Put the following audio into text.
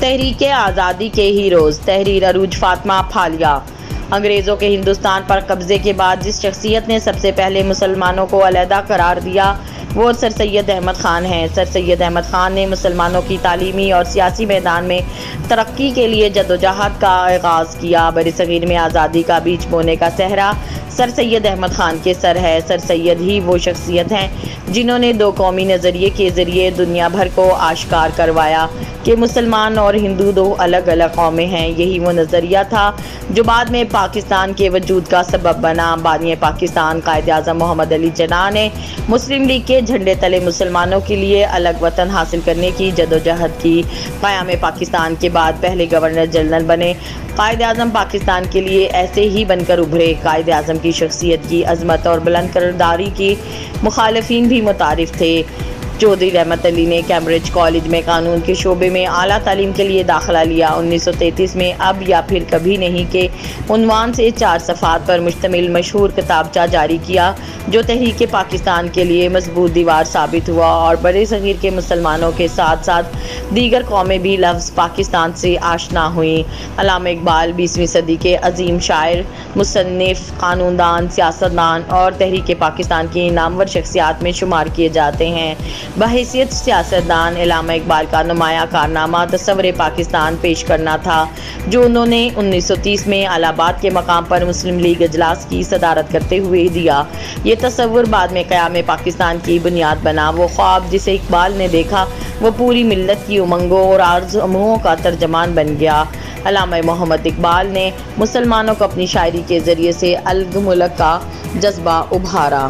तहरीके आज़ादी के हीरोज़। तहरीर अरूज फातिमा फालिया। अंग्रेज़ों के हिंदुस्तान पर कब्ज़े के बाद जिस शख्सियत ने सबसे पहले मुसलमानों को अलहदा करार दिया वो सर सैयद अहमद ख़ान हैं। सर सैयद अहमद ख़ान ने मुसलमानों की तालीमी और सियासी मैदान में तरक्की के लिए जद्दोजहद का आगाज़ किया। बरसग़ीर में आज़ादी का बीज बोने का सहरा सर सैयद अहमद ख़ान के सर है। सर सैयद ही वो शख्सियत हैं जिन्होंने दो कौमी नज़रिए के ज़रिए दुनिया भर को आश्कार करवाया कि मुसलमान और हिंदू दो अलग अलग कौमें हैं। यही वो नज़रिया था जो बाद में पाकिस्तान के वजूद का सबब बना। बानी पाकिस्तान कायद-ए-आज़म मोहम्मद अली जिन्ना ने मुस्लिम लीग के झंडे तले मुसलमानों के लिए अलग वतन हासिल करने की जदोजहद की। क़याम पाकिस्तान के बाद पहले गवर्नर जनरल बने। कायद-ए-आज़म पाकिस्तान के लिए ऐसे ही बनकर उभरे। कायद-ए-आज़म की शख्सियत की अज़मत और बुलंद किरदारी की मुखालिफिन भी मुतारिफ थे। चौधरी रहमत अली ने कैम्ब्रिज कॉलेज में कानून के शोबे में आला तालीम के लिए दाखिला लिया। 1933 में अब या फिर कभी नहीं के उन्वान से 4 सफ़ात पर मुश्तमिल मशहूर किताबचा जारी किया जो तहरीक पाकिस्तान के लिए मजबूत दीवार साबित हुआ और बड़े सग़ीर के मुसलमानों के साथ साथ दीगर कौमें भी लफ्ज़ पाकिस्तान से आशना हुई। अल्लामा इकबाल 20वीं सदी के अजीम शायर, मुसन्निफ़, कानूनदान, सियासतदान और तहरीक पाकिस्तान की नामवर शख्सियात में शुमार किए जाते हैं। बहैसियत सियासतदान अल्लामा इकबाल का नुमाया कारनामा तस्वुर पाकिस्तान पेश करना था जो उन्होंने 1930 में इलाहाबाद के मकाम पर मुस्लिम लीग इजलास की सदारत करते हुए दिया। ये तस्वुर बाद में क़याम पाकिस्तान की बुनियाद बना। वो ख्वाब जिसे इकबाल ने देखा वो पूरी मिल्लत की उमंगों और आरज़ुओं का तर्जमान बन गया। अल्लामा मोहम्मद इकबाल ने मुसलमानों को अपनी शायरी के ज़रिए से अलग मुल्क का जज्बा उभारा।